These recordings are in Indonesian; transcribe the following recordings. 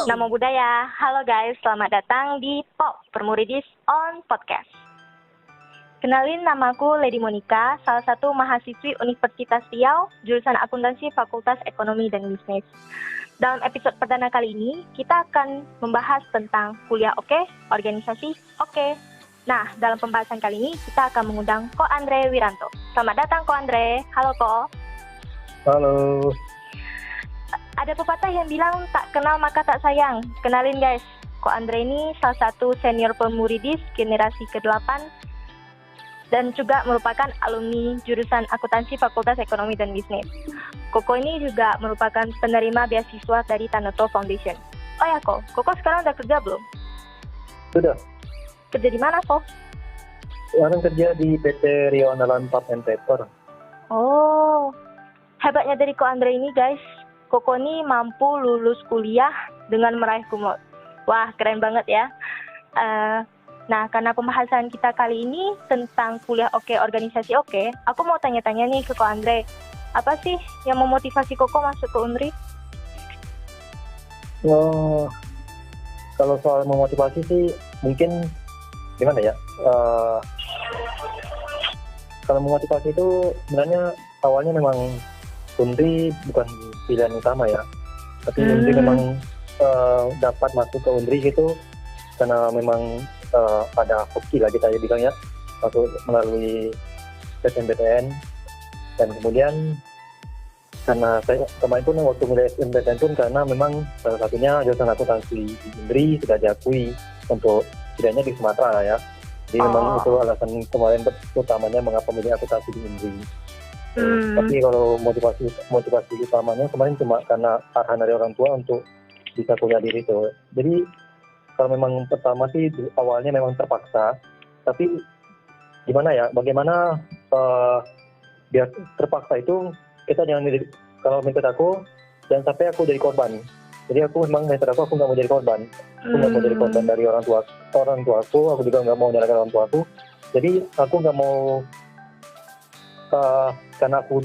Namo Buddhaya. Halo guys, selamat datang di POP Permuridis on Podcast. Kenalin, namaku Lady Monica, salah satu mahasiswi Universitas Riau, jurusan Akuntansi Fakultas Ekonomi dan Bisnis. Dalam episode perdana kali ini, kita akan membahas tentang kuliah oke, organisasi oke. Nah, dalam pembahasan kali ini, kita akan mengundang Ko Andre Wiranto. Selamat datang Ko Andre. Halo Ko. Halo. Ada pepatah yang bilang tak kenal maka tak sayang. Kenalin guys, Ko Andre ini salah satu senior pemuridis generasi ke-8 dan juga merupakan alumni jurusan Akuntansi Fakultas Ekonomi dan Bisnis. Koko ini juga merupakan penerima beasiswa dari Tanoto Foundation. Oh ya Koko sekarang udah kerja belum? Sudah. Kerja di mana Ko? Sekarang kerja di PT Riau Andalan Pulp and Paper. Oh, hebatnya dari Ko Andre ini guys, Koko ini mampu lulus kuliah dengan meraih cum laude. Wah, keren banget ya. Nah, karena pembahasan kita kali ini tentang kuliah oke, organisasi oke, aku mau tanya-tanya nih ke Ko Andre. Apa sih yang memotivasi Koko masuk ke Unri? Oh, kalau soal memotivasi sih mungkin gimana ya? Kalau memotivasi itu sebenarnya awalnya memang Unri bukan pilihan utama ya, tapi Unri memang dapat masuk ke Unri gitu karena memang ada hoki lah kita bilang ya, masuk melalui SNMPTN. Dan kemudian karena saya kemarin pun waktu mulai SNMPTN pun karena memang salah satunya jurusan akuntansi di Unri sudah diakui untuk setidaknya di Sumatera ya. Jadi memang itu alasan kemarin utamanya mengapa memilih akuntansi di Unri. Tapi kalau motivasi utamanya kemarin cuma karena arahan dari orang tua untuk bisa kuliah di situ. Jadi kalau memang pertama sih awalnya memang terpaksa, tapi gimana ya? Bagaimana biar terpaksa itu kita jangan kalau menurut aku jangan sampai aku jadi korban. Jadi aku memang menurut aku nggak mau jadi korban. Aku nggak mau jadi korban dari orang tuaku. Aku juga nggak mau menyalahkan orang tuaku. Jadi aku nggak mau karena aku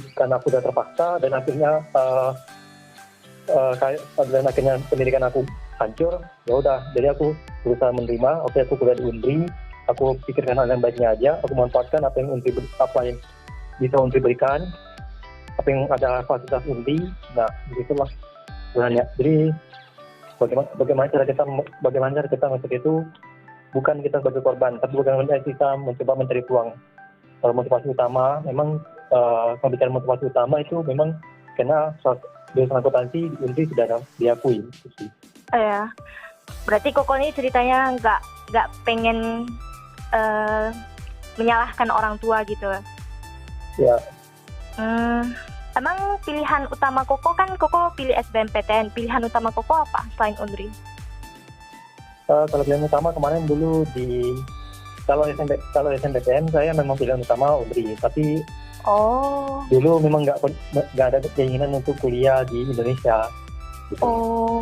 udah terpaksa dan akhirnya pendidikan aku hancur. Ya udah, jadi aku berusaha menerima. Oke, aku kuliah di Unri. Aku pikirkan hal yang baiknya aja. Aku manfaatkan apa yang bisa Unri berikan, apa yang ada fasilitas Unri. Nah, begitulah sebenarnya. Jadi bagaimana cara kita masuk itu bukan kita sebagai korban, tapi bagaimana kita mencoba mencari peluang. Kalau motivasi utama memang kalau bicara motivasi utama itu memang karena jurusan akuntansi di Unri sudah diakui. Ya, berarti Koko ini ceritanya nggak pengen menyalahkan orang tua gitu. Ya. Emang pilihan utama Koko kan Koko pilih SBMPTN. Pilihan utama Koko apa selain Unri? Kalau pilihan utama kemarin dulu kalau SNMPTN saya memang pilihan utama Unri, tapi dulu memang nggak ada keinginan untuk kuliah di Indonesia. Gitu. Oh,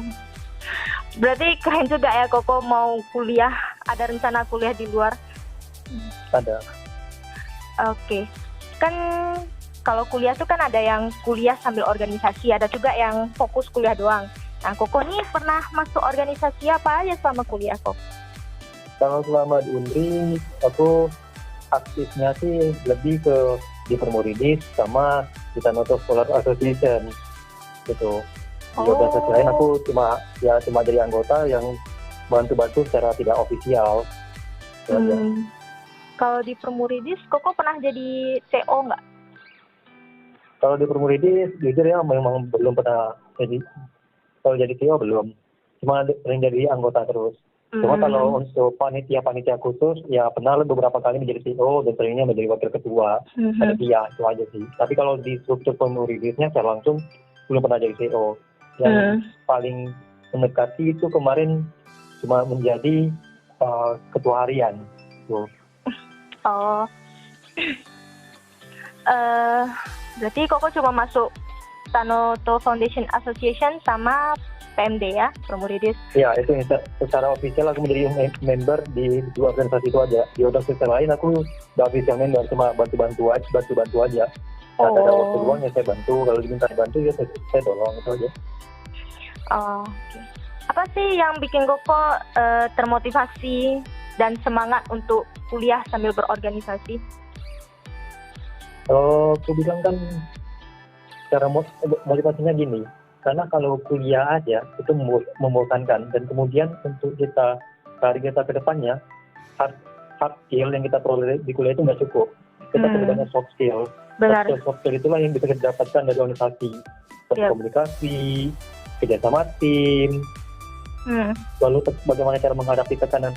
berarti keren juga ya Koko mau kuliah, ada rencana kuliah di luar? Ada. Oke, kan kalau kuliah tuh kan ada yang kuliah sambil organisasi, ada juga yang fokus kuliah doang. Nah, Koko nih pernah masuk organisasi apa aja selama kuliah Kok? Kalau selama di Unri, aku aktifnya sih lebih ke di Permuridis sama di Tanoto Scholar Association gitu. Di organisasi lain aku cuma jadi anggota yang bantu-bantu secara tidak ofisial. Kalau di Permuridis, Koko pernah jadi CO nggak? Kalau di Permuridis, jujur ya memang belum pernah jadi. Kalau jadi CEO belum, cuma sering jadi anggota terus. Cuma kalau untuk panitia khusus, ya pernah beberapa kali menjadi CEO dan seringnya menjadi wakil ketua panitia, itu aja sih. Tapi kalau di struktur pemuridisnya secara langsung belum pernah jadi CEO. Yang paling mendekati itu kemarin cuma menjadi ketua harian. Berarti Koko cuma masuk Tanoto Foundation Association sama PMD ya, Permuridis. Ya, itu secara ofisial aku menjadi member di dua organisasi itu aja. Di organisasi lain aku gak official member, cuma bantu-bantu aja. Saat ada waktu luang ya saya bantu, kalau diminta bantu ya saya tolong, itu aja. Oke. Apa sih yang bikin Koko termotivasi dan semangat untuk kuliah sambil berorganisasi? Aku bilang kan cara motivasinya gini, karena kalau kuliah aja itu membosankan, dan kemudian untuk karir kita ke depannya, hard skill yang kita peroleh di kuliah itu nggak cukup. Kita perlu banyak soft skill. Benar. Soft skill itulah yang bisa kita dapatkan dari organisasi, komunikasi, kerjasama tim, lalu bagaimana cara menghadapi tekanan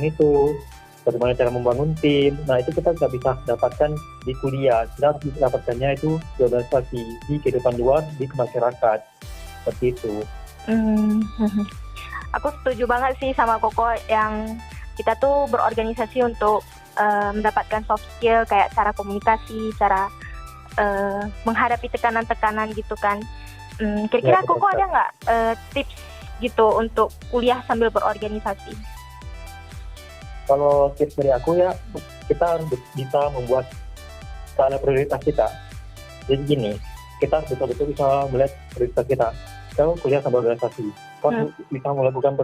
itu, bagaimana cara membangun tim. Nah, itu kita nggak bisa dapatkan di kuliah. Kita harus dapatkannya itu di organisasi, di kehidupan luar, di masyarakat. Seperti itu. Aku setuju banget sih sama Koko yang kita tuh berorganisasi untuk mendapatkan soft skill kayak cara komunikasi, cara menghadapi tekanan-tekanan gitu kan. Kira-kira Koko ada nggak tips gitu untuk kuliah sambil berorganisasi? Kalau tips dari aku ya, kita harus bisa membuat skala prioritas kita. Jadi gini, kita betul-betul bisa melihat prioritas kita. Kalau kuliah sambil organisasi, kamu bisa melakukan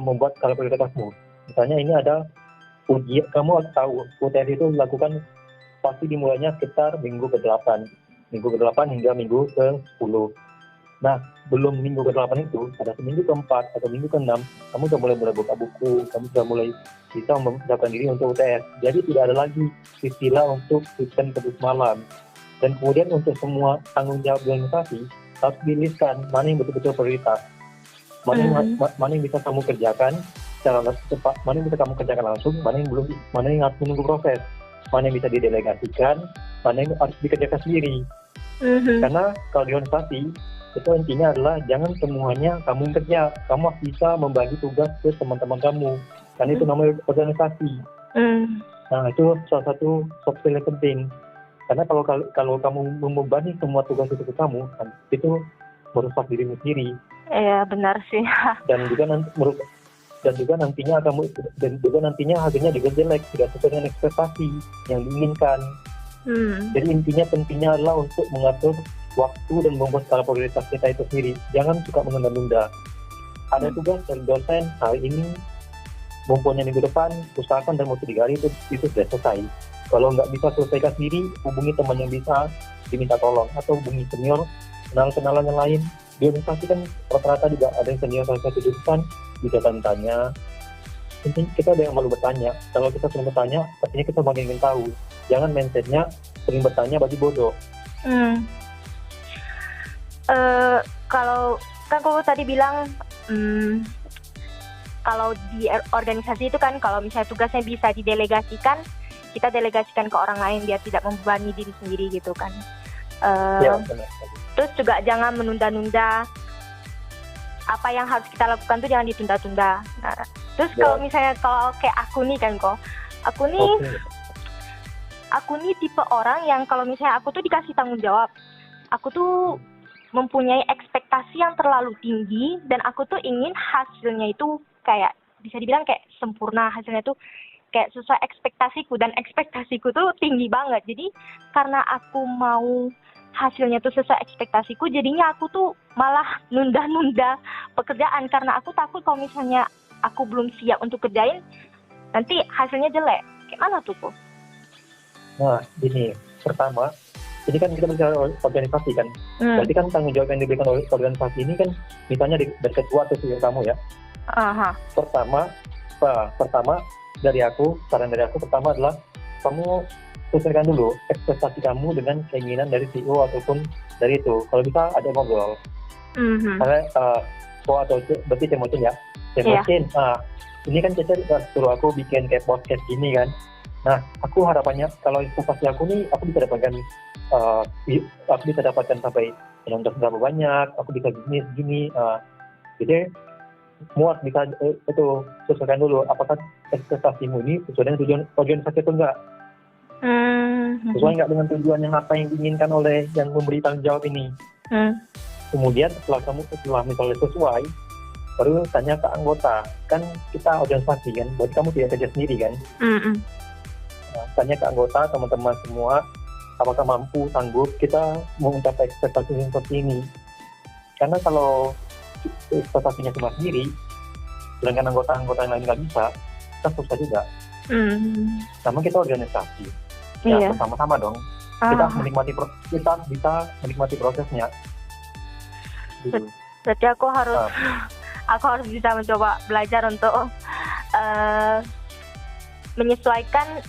membuat skala prioritasmu. Misalnya ini ada ujian, kamu harus tahu UTS itu dilakukan pasti dimulainya sekitar minggu ke-8 hingga minggu ke-10. Nah, belum minggu ke-8 itu, ada seminggu ke-4 atau minggu ke-6, kamu sudah mulai buka buku, kamu sudah mulai bisa mempersiapkan diri untuk UTS. Jadi tidak ada lagi istilah untuk weekend terus malam. Dan kemudian untuk semua tanggung jawab organisasi, harus dilihatkan mana yang betul-betul prioritas. Mana yang bisa kamu kerjakan secara cepat, mana yang bisa kamu kerjakan langsung, mana yang harus menunggu proses, mana yang bisa didelegasikan, mana yang harus dikerjakan sendiri. Karena kalau di organisasi itu intinya adalah jangan semuanya kamu yang kerja, kamu harus bisa membagi tugas ke teman-teman kamu, karena itu namanya organisasi. Nah, itu salah satu soft skill yang penting, karena kalau kamu membebani semua tugas itu ke kamu, itu merusak dirimu sendiri. Iya, benar sih. Dan juga nantinya hasilnya juga jelek, tidak sesuai dengan ekspektasi yang diinginkan. Jadi intinya pentingnya adalah untuk mengatur waktu dan membuat skala prioritas kita itu sendiri. Jangan suka menunda-nunda. Ada tugas dari dosen hari ini, mumpungnya minggu depan, usahakan dalam waktu 3 hari itu sudah selesai. Kalau nggak bisa selesaikan sendiri, hubungi teman yang bisa diminta tolong, atau hubungi senior, kenalan yang lain. Di organisasi kan rata-rata juga ada yang senior salah satu jurusan, bisa tanya. Intinya kita ada yang malu bertanya. Kalau kita sering bertanya, artinya kita makin ingin tahu. Jangan mindsetnya sering bertanya bagi bodoh. Kalau kan kau tadi bilang kalau di organisasi itu kan kalau misalnya tugasnya bisa didelegasikan, kita delegasikan ke orang lain biar tidak membebani diri sendiri gitu kan. Ya, benar. Terus juga jangan menunda-nunda apa yang harus kita lakukan tuh, jangan ditunda-tunda. Nah, terus kalau misalnya kalau kayak aku nih kan aku nih tipe orang yang kalau misalnya aku tuh dikasih tanggung jawab, aku tuh mempunyai ekspektasi yang terlalu tinggi dan aku tuh ingin hasilnya itu kayak bisa dibilang kayak sempurna, hasilnya tuh kayak sesuai ekspektasiku, dan ekspektasiku tuh tinggi banget. Jadi karena aku mau hasilnya tuh sesuai ekspektasiku, jadinya aku tuh malah nunda-nunda pekerjaan karena aku takut kalau misalnya aku belum siap untuk kerjain nanti hasilnya jelek. Kayak mana tuh kok? Nah, gini, pertama, ini kan kita bicara organisasi kan, berarti kan tanggung jawab yang diberikan oleh organisasi ini kan, misalnya dari ketua atau senior kamu ya. Pertama dari aku, saran dari aku pertama adalah kamu sesuaikan dulu ekspektasi kamu dengan keinginan dari CEO ataupun dari itu. Kalau bisa ada ngobrol. Karena atau berarti Cemocin ya. Cemocin, ini kan Cece suruh aku bikin kayak podcast gini kan. Nah, aku harapannya kalau ekspektasi aku nih, aku bisa dapatkan sampai penonton berapa banyak, aku bisa gini. Jadi muat bisa itu sesuaikan dulu apakah ekspektasimu ini sesuai dengan tujuan organisasi atau enggak. Sesuai nggak dengan tujuan yang apa yang diinginkan oleh yang memberi tanggung jawab ini. Kemudian setelah misalnya sesuai, baru tanya ke anggota. Kan kita organisasi kan, berarti kamu tidak kerja sendiri kan. Tanya ke anggota, teman-teman semua, apakah mampu, sanggup kita mau mencapai ekspektasi seperti ini. Karena kalau ekspektasinya cuma sendiri, sedangkan anggota-anggota yang lain nggak bisa, kan susah juga. Sama kita organisasi, ya bersama-sama dong. Kita kita bisa menikmati prosesnya. Gitu. Berarti aku harus bisa mencoba belajar untuk menyesuaikan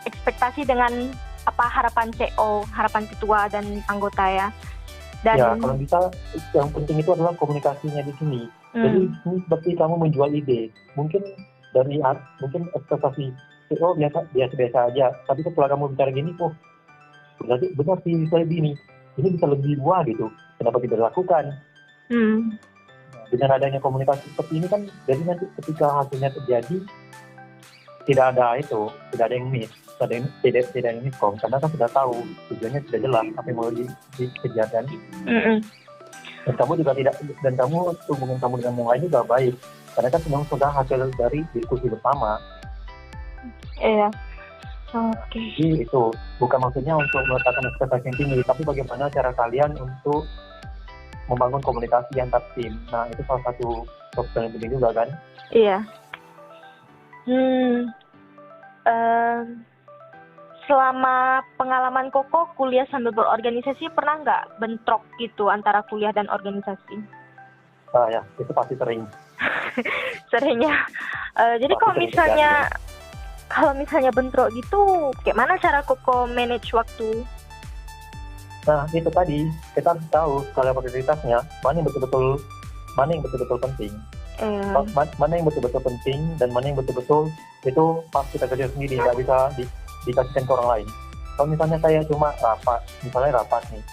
ekspektasi dengan apa harapan CO, harapan ketua dan anggota ya. Dan ya kalau bisa yang penting itu adalah komunikasinya di sini. Jadi ini seperti kamu menjual ide, mungkin ekspektasi CO biasa aja, tapi setelah kamu bicara gini, berarti benar sih saya gini, ini bisa lebih wah gitu, kenapa tidak dilakukan? Dengan adanya komunikasi seperti ini kan, jadi nanti ketika hasilnya terjadi tidak ada yang miss, tidak yang miskom, karena kan sudah tahu tujuannya sudah jelas apa yang mau dikerjakan. Dan kamu hubungan kamu dengan yang lain juga baik, karena kan memang sudah hasil dari diskusi bersama. Iya. Oke. Jadi itu bukan maksudnya untuk meletakkan ekspektasi yang tinggi, tapi bagaimana cara kalian untuk membangun komunikasi antar tim. Nah, itu salah satu software yang penting juga kan? Iya. Selama pengalaman Koko kuliah sambil berorganisasi, pernah nggak bentrok gitu antara kuliah dan organisasi? Ya, itu pasti sering. Seringnya. Jadi kalau misalnya bentrok gitu, kayak mana cara Koko manage waktu? Nah, itu tadi kita harus tahu skala prioritasnya, mana yang betul-betul penting. Mana yang betul-betul penting dan mana yang betul-betul itu pas kita kerja sendiri, nggak bisa dikasihkan ke orang lain. Kalau misalnya saya cuma rapat nih,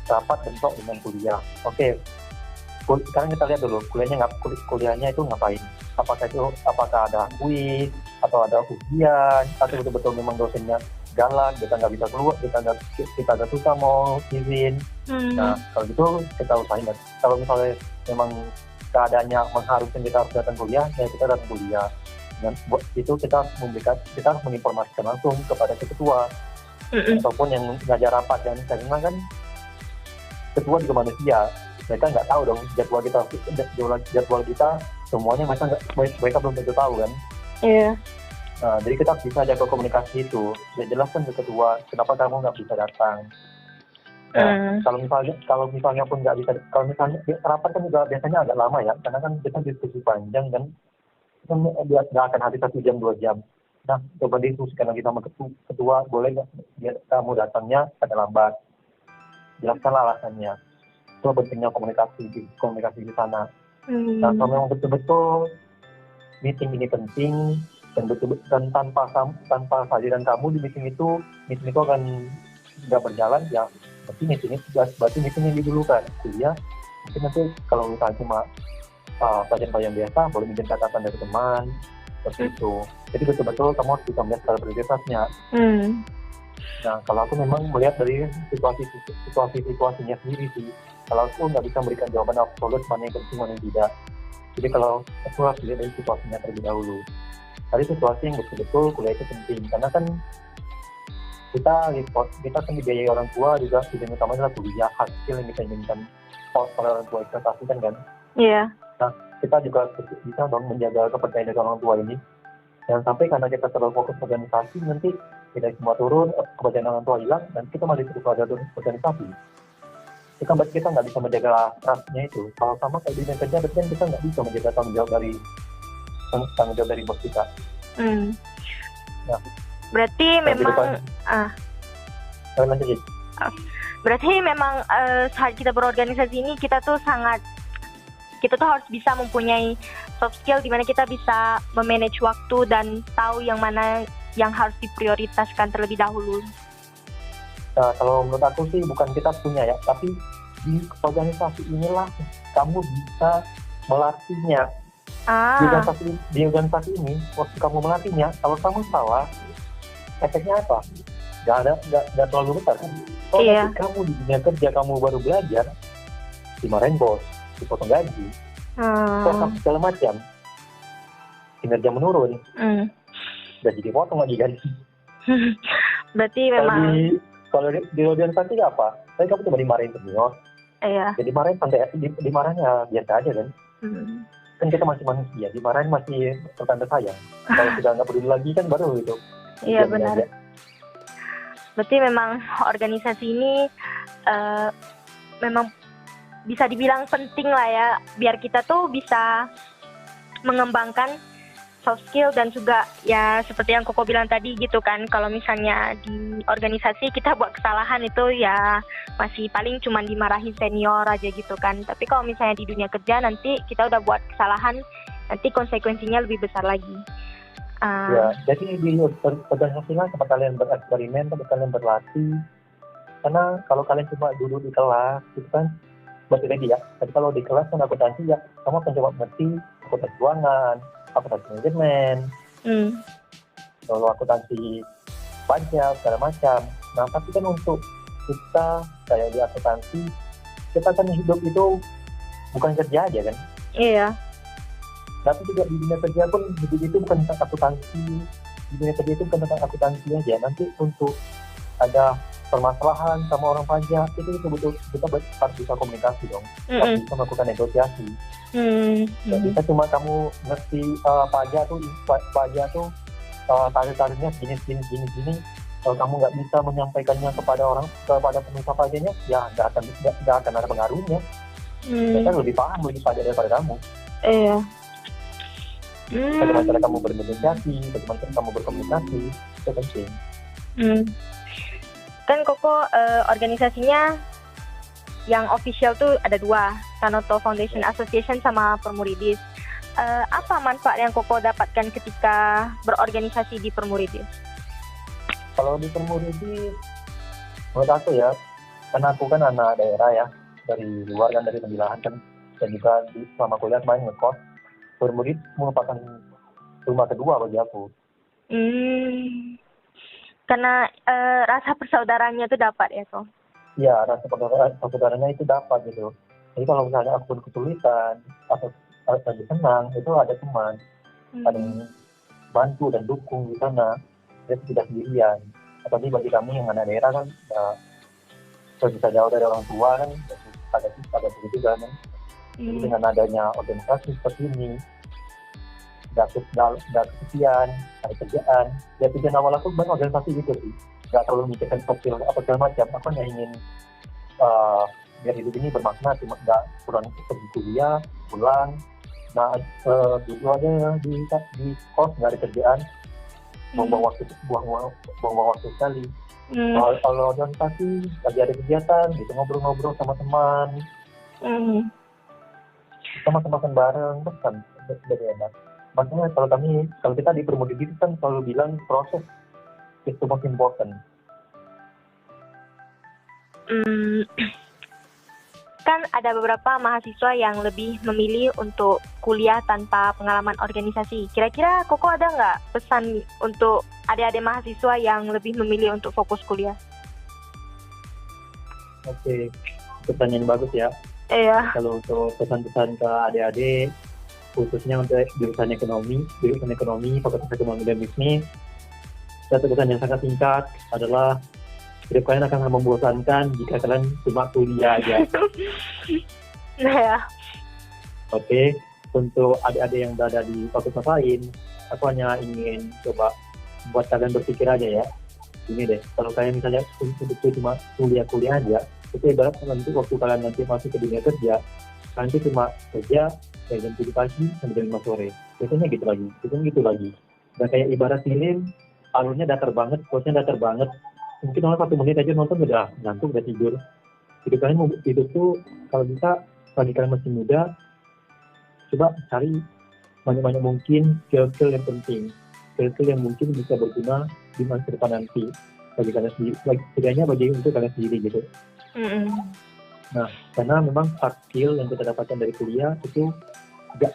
rapat bentrok dengan kuliah. Oke, sekarang kita lihat dulu kuliahnya itu ngapain? Apakah ada kuis atau ada ujian atau betul-betul memang dosennya galak, kita nggak bisa keluar, kita agak susah mau izin. Nah, kalau gitu kita usahain. Kalau misalnya memang keadaannya mengharuskan kita harus datang kuliah, ya kita datang kuliah. Dan itu kita harus menginformasikan langsung kepada ketua ataupun yang ngajar rapat, dan karena kan ketua juga manusia, mereka nggak tahu dong jadwal kita semuanya, mereka belum tentu tahu kan. Iya. Nah, jadi kita bisa jaga komunikasi itu, ya jelaskan ke ketua kenapa kamu nggak bisa datang. Nah, kalau misalnya pun nggak bisa, kalau misalnya rapat kan juga biasanya agak lama ya, karena kan kita diskusi panjang dan nggak akan habis 1 jam 2 jam. Nah, coba diskusikan lagi sama ketua, boleh nggak kamu datangnya agak lambat, jelaskanlah alasannya. Itu pentingnya komunikasi di sana. Nah, kalau memang betul-betul meeting ini penting dan tanpa kehadiran kamu di meeting itu akan nggak berjalan, ya berarti meeting yang didulukan. Kuliah mungkin nanti kalau misalnya cuma pelajaran biasa boleh minjem catatan dari teman seperti itu. Jadi betul-betul kamu harus bisa melihat skala prioritasnya. Nah, kalau aku memang melihat dari situasinya sendiri sih. Kalau aku nggak bisa memberikan jawaban absolut mana yang penting mana yang tidak. Jadi kalau aku harus lihat dari situasinya terlebih dahulu. Dari situasi yang betul-betul kuliah itu penting, karena kan kita kan dibiayai orang tua juga, tujuan utama adalah kuliah, hasil yang kita inginkan oleh orang tua ekspektasikan kan. Iya. Nah, kita juga bisa dong menjaga kepercayaan dari orang tua ini. Jangan sampai karena kita terlalu fokus organisasi, nanti kita semua turun, kepercayaan orang tua hilang, dan kita malah terus pada organisasi. Kita nggak bisa menjaga trust-nya itu. Kalau sama kayak di kerja, berarti kan kita nggak bisa menjaga tanggung jawab dari bos kita. Nah, berarti memang lanjut. Berarti memang saat kita berorganisasi ini kita tuh harus bisa mempunyai soft skill di mana kita bisa memanage waktu dan tahu yang mana yang harus diprioritaskan terlebih dahulu. Nah, kalau menurut aku sih bukan kita punya ya, tapi di organisasi inilah kamu bisa melatihnya. Di organisasi ini, waktu kamu melatihnya, kalau kamu salah, efeknya apa? Gak terlalu besar kan? Kalau nanti kamu di dunia kerja, kamu baru belajar, dimarahin bos, dipotong gaji, segala macam, kinerja menurun, gaji dipotong lagi gaji. Berarti memang kalau di organisasi apa? Kamu cuma dimarahin senior, Iya. Jadi dimarahin santai, dimarahin ya biasa aja kan. Kan kita masih manusia, dimarahin masih pertanda sayang. Kalau sudah nggak peduli lagi kan baru gitu. Iya benar. Aja. Berarti memang organisasi ini memang bisa dibilang penting lah ya, biar kita tuh bisa mengembangkan soft skill dan juga ya seperti yang Koko bilang tadi gitu kan, kalau misalnya di organisasi kita buat kesalahan itu ya masih paling cuma dimarahin senior aja gitu kan, tapi kalau misalnya di dunia kerja nanti kita udah buat kesalahan, nanti konsekuensinya lebih besar lagi. Ya, jadi di organisasi lah tempat kalian bereksperimen, tempat kalian berlatih, karena kalau kalian cuma duduk di kelas itu kan berarti ready ya, tapi kalau di kelas kan akuntansi ya kamu akan coba mengerti akuntansi keuangan, akuntansi manajemen, kalau akuntansi pajak segala macam. Nah tapi kan untuk kita kayak di akuntansi, kita kan hidup itu bukan kerja aja kan. Iya. Tapi juga di dunia kerja pun hidup itu bukan tentang akuntansi, di dunia kerja itu bukan tentang akuntansi aja. Nanti untuk ada permasalahan sama orang pajak itu betul kita harus bisa komunikasi dong, harus bisa melakukan negosiasi. Gak bisa cuma kamu ngerti pajak tuh tarif-tarifnya gini, kalau kamu nggak bisa menyampaikannya kepada pemirsa pajaknya, ya nggak akan ada pengaruhnya. Mereka lebih paham lebih pajak daripada kamu. Iya. Bagaimana cara kamu bernegosiasi, bagaimana cara kamu berkomunikasi, itu penting. Kan Koko organisasinya yang official tuh ada 2, Tanoto Foundation Association sama Permuridis. Apa manfaat yang Koko dapatkan ketika berorganisasi di Permuridis? Kalau di Permuridis, menurut aku ya, karena aku kan anak daerah ya, dari luar kan, dari Tembilahan kan, dan juga selama kuliah main ngekos, Permuridis merupakan rumah kedua bagi aku. Karena rasa persaudaranya itu dapat ya kok? Iya, rasa persaudaranya itu dapat gitu. Jadi kalau misalnya aku kesulitan atau lagi senang, itu ada teman, ada yang bantu dan dukung di sana. Dia tidak sendirian. Apalagi bagi kami yang anak daerah kan, bisa jauh dari orang tua kan, agak begitu kan. Jadi dengan adanya organisasi seperti ini, dapat kesepian, ada kerjaan. Ya tujuan awal aku bukan organisasi gitu sih. Gak terlalu mikirkan sosial apa segala macam. Aku hanya ingin biar hidup ini bermakna, cuma gak kurang pergi kuliah, pulang. Nah, duduk aja di kos, gak ada kerjaan. Buang waktu sekali. Kalau organisasi lagi ada kegiatan, gitu ngobrol-ngobrol sama teman. Kita makan bareng, kan lebih enak. Makanya kalau kita di Permuridis kan selalu bilang proses is the most important. Kan ada beberapa mahasiswa yang lebih memilih untuk kuliah tanpa pengalaman organisasi. Kira-kira Koko ada nggak pesan untuk adik-adik mahasiswa yang lebih memilih untuk fokus kuliah? Oke, pertanyaan bagus ya. Iya. Kalau untuk pesan-pesan ke adik-adik, khususnya untuk jurusan ekonomi, fakultas ekonomi dan bisnis, satu pesan yang sangat singkat adalah hidup kalian akan sangat membosankan jika kalian cuma kuliah aja. Nah ya. Oke, untuk adik-adik yang berada di fakultas lain, aku hanya ingin coba buat kalian berpikir aja ya. Ini deh, kalau kalian misalnya untuk cuma kuliah aja, itu ibarat nanti waktu kalian nanti masuk ke dunia kerja, nanti cuma kerja dari jam 7 pagi sampai jam 5 sore. Biasanya gitu lagi. Dan kayak ibarat film, alurnya datar banget, plotnya datar banget. Mungkin orang 1 menit aja nonton udah ngantuk, udah tidur. Hidup kalian mau hidup tuh kalau bisa, bagi kalian masih muda, coba cari banyak-banyak mungkin skill-skill yang penting. Skill-skill yang mungkin bisa berguna di masa depan nanti. Bagi kalian sendiri, setidaknya bagi untuk kalian sendiri gitu. Nah, karena memang hard skill yang kita dapatkan dari kuliah itu gak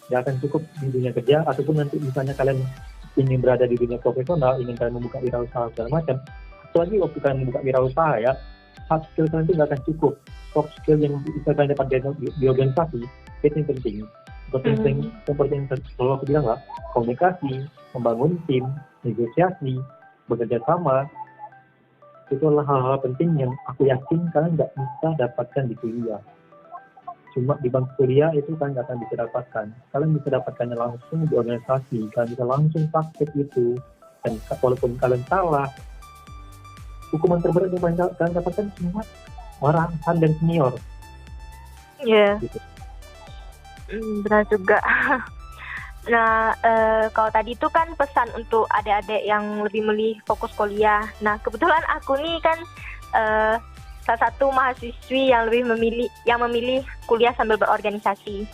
akan cukup di dunia kerja, ataupun nanti misalnya kalian ingin berada di dunia profesional, ingin kalian membuka wirausaha segala macam, apalagi waktu kalian membuka wirausaha ya, hard skill kalian itu gak akan cukup. Soft skill yang bisa kalian dapat di organisasi itu yang penting. Seperti yang selalu aku bilang lah, komunikasi, membangun tim, negosiasi, bekerja sama, itulah hal-hal penting yang aku yakin kalian nggak bisa dapatkan di kuliah. Cuma di bangku kuliah itu kalian nggak akan bisa dapatkan. Kalian bisa dapatkannya langsung di organisasi, kalian bisa langsung praktek itu. Dan walaupun kalian salah, hukuman terberat yang kalian dapatkan cuma arahan dan senior. Iya. Gitu. Benar juga. Nah, kalau tadi itu kan pesan untuk adik-adik yang lebih milih fokus kuliah. Nah, kebetulan aku nih kan salah satu mahasiswi yang memilih kuliah sambil berorganisasi.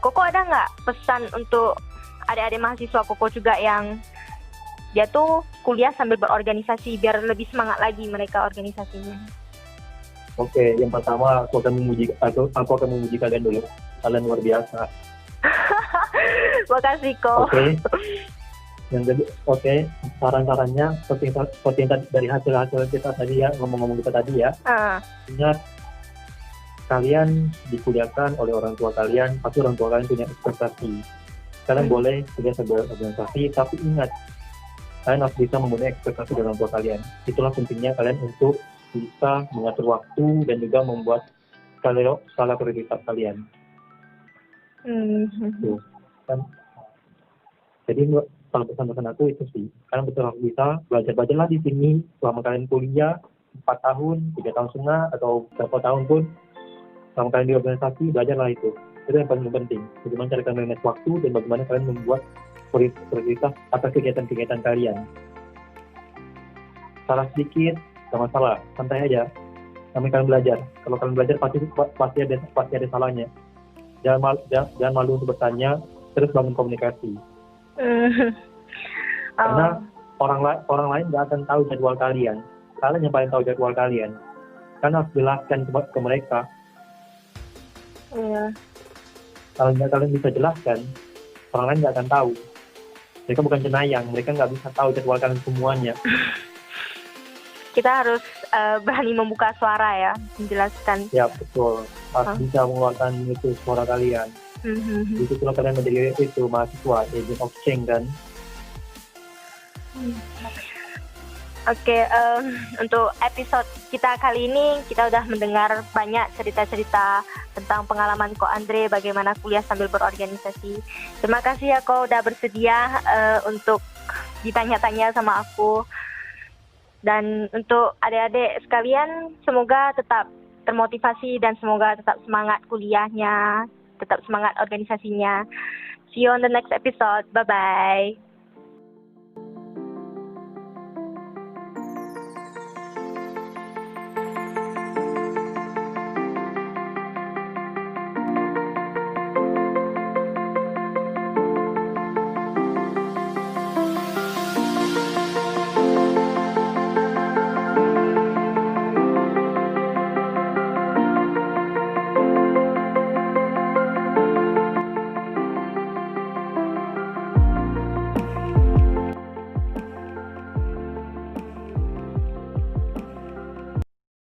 Koko ada nggak pesan untuk adik-adik mahasiswa Koko juga yang dia tuh kuliah sambil berorganisasi biar lebih semangat lagi mereka organisasinya? Oke, yang pertama aku akan memuji kalian dulu. Kalian luar biasa. Makasih kok. Oke. Saran-sarannya seperti yang dari hasil kita tadi ya, ngomong-ngomong kita tadi ya. Ingat, kalian dikuliahkan oleh orang tua kalian, pasti orang tua kalian punya ekspektasi. Kalian boleh kuliah sebuah organisasi, tapi ingat, kalian harus bisa memenuhi ekspektasi dari orang tua kalian. Itulah pentingnya kalian untuk bisa mengatur waktu dan juga membuat skala prioritas kalian. Tuh, kan. Jadi kalau pesan-pesan aku itu sih, kalian betul harus bisa belajarlah di sini selama kalian kuliah 4 tahun, 3 tahun setengah atau berapa tahun pun, selama kalian di organisasi belajarlah itu yang paling penting. Bagaimana cara kalian manage waktu dan bagaimana kalian membuat prioritas atas kegiatan-kegiatan kalian. Salah sedikit, gak masalah, santai aja. Namanya kalian belajar. Kalau kalian belajar pasti ada salahnya. Jangan malu untuk bertanya, terus bangun komunikasi. Karena orang lain nggak akan tahu jadwal kalian. Kalian yang paling tahu jadwal kalian. Kalian harus jelaskan ke mereka. Iya. Kalau kalian bisa jelaskan, orang lain nggak akan tahu. Mereka bukan cenayang, mereka nggak bisa tahu jadwal kalian semuanya. Kita harus berani membuka suara ya, menjelaskan. Ya betul, harus bisa mengeluarkan itu suara kalian. Itu kalau kalian menjadi itu mahasiswa, agent of change kan. Oke, untuk episode kita kali ini kita udah mendengar banyak cerita-cerita tentang pengalaman Ko Andre bagaimana kuliah sambil berorganisasi. Terima kasih ya Ko udah bersedia untuk ditanya-tanya sama aku. Dan untuk adik-adik sekalian, semoga tetap termotivasi dan semoga tetap semangat kuliahnya, tetap semangat organisasinya. See you on the next episode. Bye-bye.